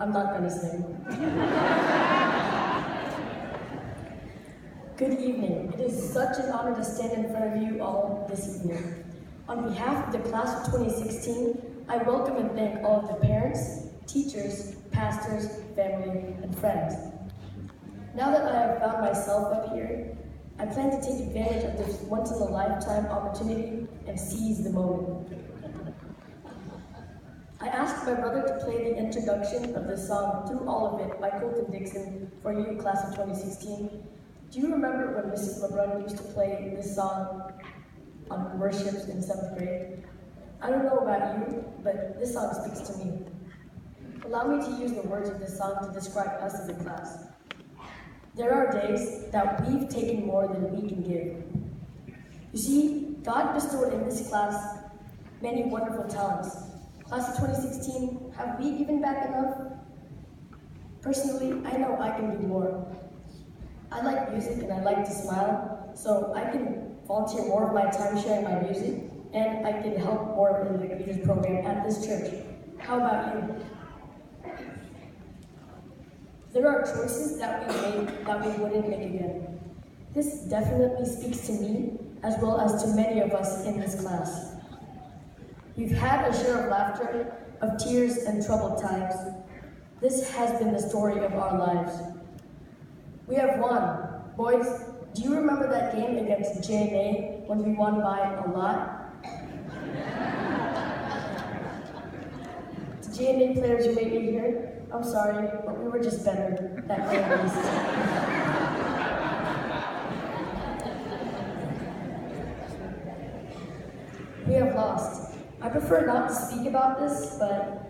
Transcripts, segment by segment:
I'm not gonna sing. Good evening. It is such an honor to stand in front of you all this evening. On behalf of the class of 2016, I welcome and thank all of the parents, teachers, pastors, family, and friends. Now that I have found myself up here, I plan to take advantage of this once-in-a-lifetime opportunity and seize the moment. I asked my brother to play the introduction of this song, Through All of It, by Colton Dixon for you, class of 2016. Do you remember when Mrs. LeBrun used to play this song on worships in 7th grade? I don't know about you, but this song speaks to me. Allow me to use the words of this song to describe us as a class. There are days that we've taken more than we can give. You see, God bestowed in this class many wonderful talents. Class of 2016, have we given back enough? Personally, I know I can do more. I like music and I like to smile, so I can volunteer more of my time sharing my music, and I can help more in the leaders program at this church. How about you? There are choices that we made that we wouldn't make again. This definitely speaks to me, as well as to many of us in this class. We've had a share of laughter, of tears and troubled times. This has been the story of our lives. We have won. Boys, do you remember that game against J&A when we won by a lot? To J&A players who may be here, I'm sorry, but we were just better that day at least. We have lost. I prefer not to speak about this, but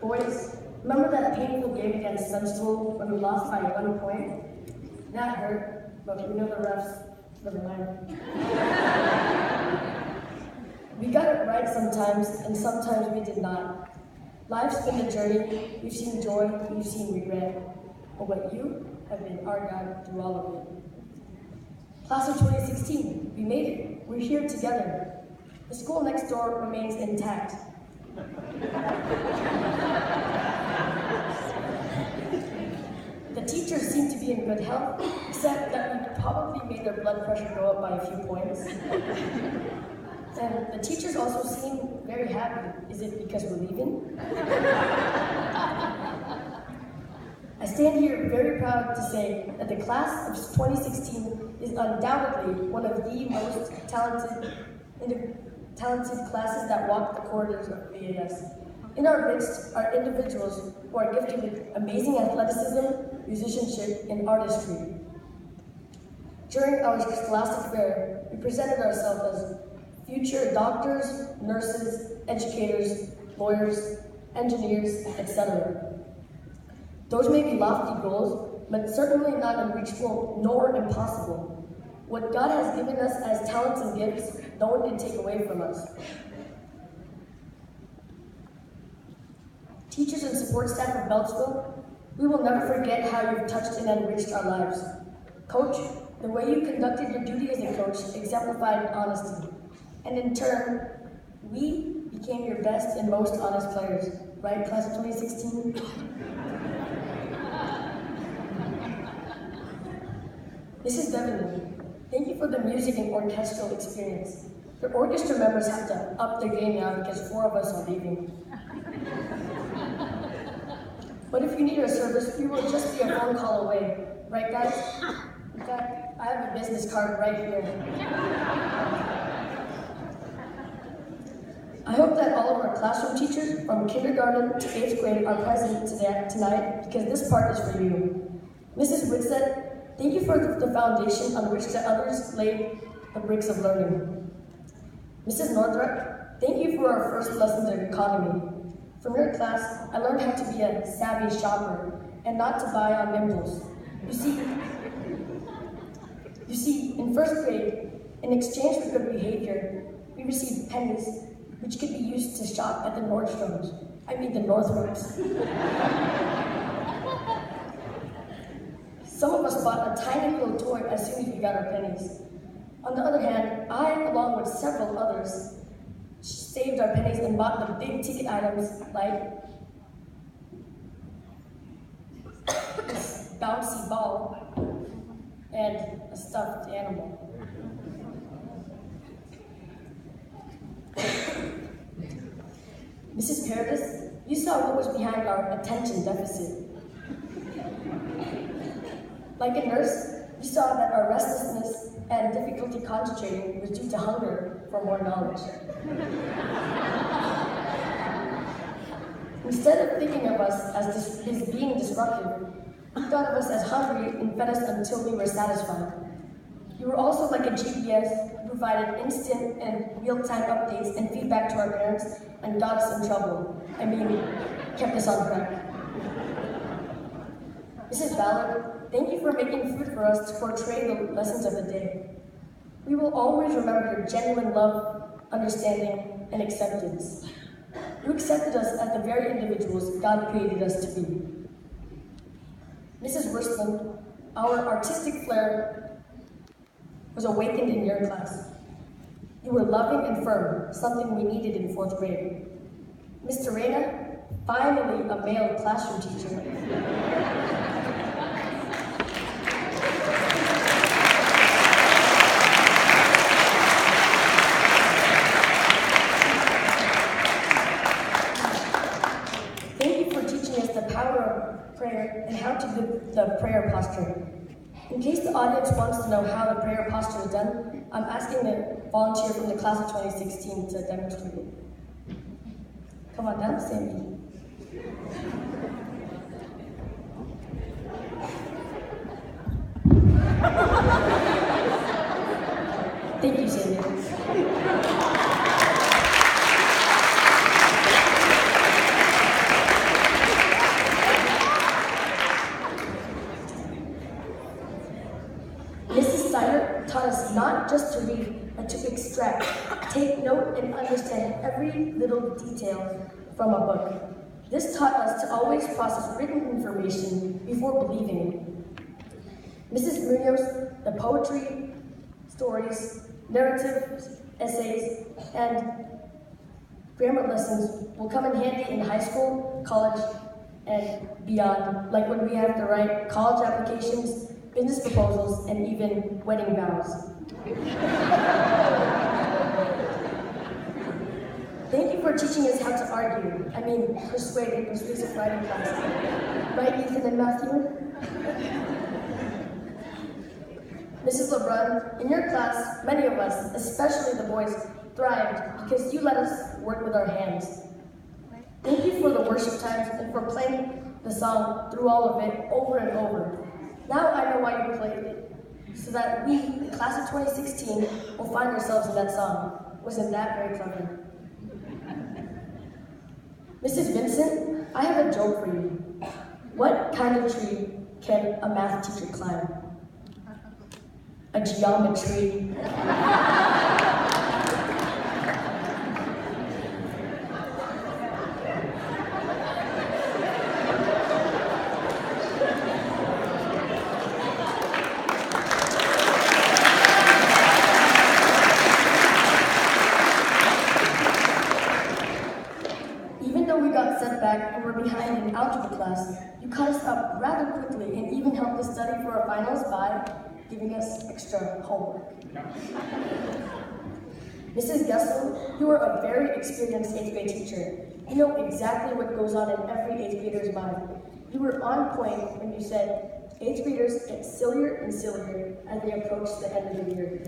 boys, remember that painful game against Central when we lost by 1 point? That hurt, but we know the refs. Never mind. We got it right sometimes, and sometimes we did not. Life's been a journey. We've seen joy, we've seen regret. But what you have been our guide through all of it. Class of 2016, we made it. We're here together. The school next door remains intact. The teachers seem to be in good health, except that we probably made their blood pressure go up by a few points. And the teachers also seem very happy. Is it because we're leaving? I stand here very proud to say that the class of 2016 is undoubtedly one of the most talented classes that walk the corridors of D.A.C. In our midst are individuals who are gifted with amazing athleticism, musicianship, and artistry. During our scholastic fair, we presented ourselves as future doctors, nurses, educators, lawyers, engineers, etc. Those may be lofty goals, but certainly not unreachable nor impossible. What God has given us as talents and gifts, no one can take away from us. Teachers and support staff of Beltsville, we will never forget how you've touched and enriched our lives. Coach, the way you conducted your duty as a coach exemplified honesty. And in turn, we became your best and most honest players. Right, class of 2016? Mrs. Devon, thank you for the music and orchestral experience. Your orchestra members have to up their game now because 4 of us are leaving. But if you need our service, we will just be a phone call away. Right, guys? In fact, I have a business card right here. I hope that all of our classroom teachers from kindergarten to 8th grade are present tonight because this part is for you. Mrs. Wixett, thank you for the foundation on which the others laid the bricks of learning. Mrs. Northrup, thank you for our first lessons in economy. From your class, I learned how to be a savvy shopper and not to buy on impulse. You see, in 1st grade, in exchange for good behavior, we received pennies, which could be used to shop at the Northrups. Some of us bought a tiny little toy as soon as we got our pennies. On the other hand, I, along with several others, saved our pennies and bought the big ticket items like bouncy ball and a stuffed animal. Mrs. Paradis, you saw what was behind our attention deficit. Like a nurse, you saw that our restlessness and difficulty concentrating was due to hunger for more knowledge. Instead of thinking of us as being disruptive, you thought of us as hungry and fed us until we were satisfied. You were also like a GPS who provided instant and real-time updates and feedback to our parents and got us in trouble. Kept us on track. Mrs. Ballard, thank you for making food for us to portray the lessons of the day. We will always remember your genuine love, understanding, and acceptance. You accepted us as the very individuals God created us to be. Mrs. Worsland, our artistic flair was awakened in your class. You were loving and firm, something we needed in 4th grade. Mr. Reyna, finally a male classroom teacher. Thank you for teaching us the power of prayer and how to do the prayer posture. In case the audience wants to know how the prayer posture is done, I'm asking the volunteer from the class of 2016 to demonstrate it. Come on down, Sammy. Thank you, Sammy. Taught us not just to read, but to extract, take note, and understand every little detail from a book. This taught us to always process written information before believing it. Mrs. Munoz, the poetry, stories, narratives, essays, and grammar lessons will come in handy in high school, college, and beyond, like when we have to write college applications, business proposals, and even wedding vows. Thank you for teaching us how to argue. Persuade in persuasive writing class. Right, Ethan and Matthew? Mrs. LeBrun, in your class, many of us, especially the boys, thrived because you let us work with our hands. Thank you for the worship times and for playing the song Through All of It over and over. Now I know why you played it, so that we, the class of 2016, will find ourselves in that song. Wasn't that very clever? Mrs. Vincent, I have a joke for you. What kind of tree can a math teacher climb? A geometry. And we're behind in algebra class, you caught us up rather quickly and even helped us study for our finals by giving us extra homework. Mrs. Gessel, you are a very experienced 8th grade teacher. You know exactly what goes on in every 8th grader's mind. You were on point when you said 8th graders get sillier and sillier as they approach the end of the year.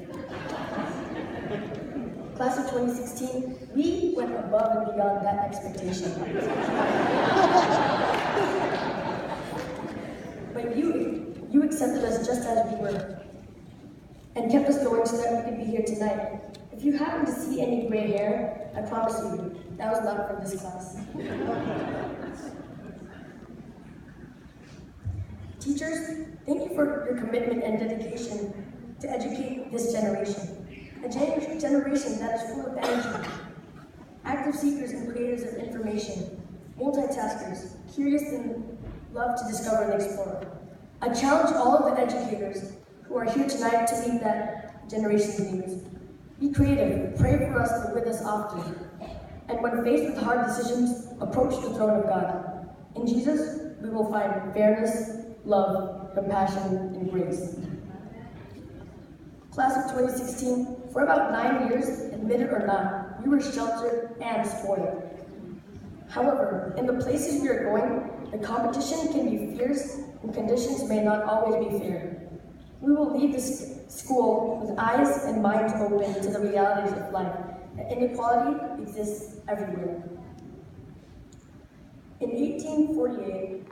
Class of 2016, we went above and beyond that expectation. But you accepted us just as we were, and kept us going so that we could be here tonight. If you happen to see any gray hair, I promise you, that was not from this class. Teachers, thank you for your commitment and dedication to educate this generation. A generation that is full of energy, active seekers and creators of information, multitaskers, curious and love to discover and explore. I challenge all of the educators who are here tonight to meet that generation's needs. Be creative, pray for us and with us often. And when faced with hard decisions, approach the throne of God. In Jesus, we will find fairness, love, compassion, and grace. Class of 2016, for about 9 years, admit it or not, we were sheltered and spoiled. However, in the places we are going, the competition can be fierce and conditions may not always be fair. We will leave this school with eyes and minds open to the realities of life, and inequality exists everywhere. In 1848,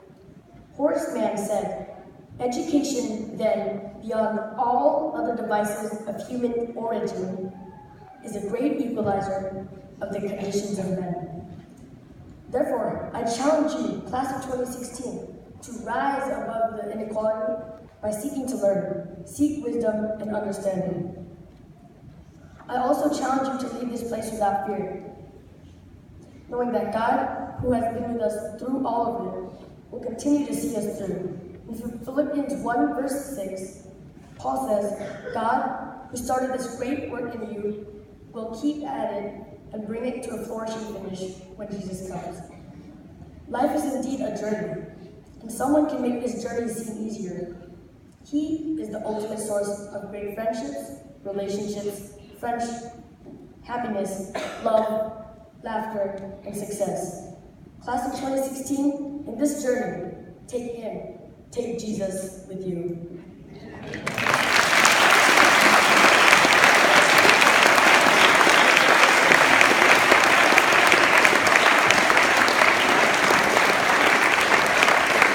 Horace Mann said, "Education, then, beyond all other devices of human origin, is a great equalizer of the conditions of men." Therefore, I challenge you, class of 2016, to rise above the inequality by seeking to learn, seek wisdom and understanding. I also challenge you to leave this place without fear, knowing that God, who has been with us through all of it, will continue to see us through. In Philippians 1 verse 6, Paul says, "God, who started this great work in you, will keep at it and bring it to a flourishing finish when Jesus comes." Life is indeed a journey, and someone can make this journey seem easier. He is the ultimate source of great friendships, relationships, happiness, love, laughter, and success. Class of 2016, in this journey, take Him, take Jesus with you.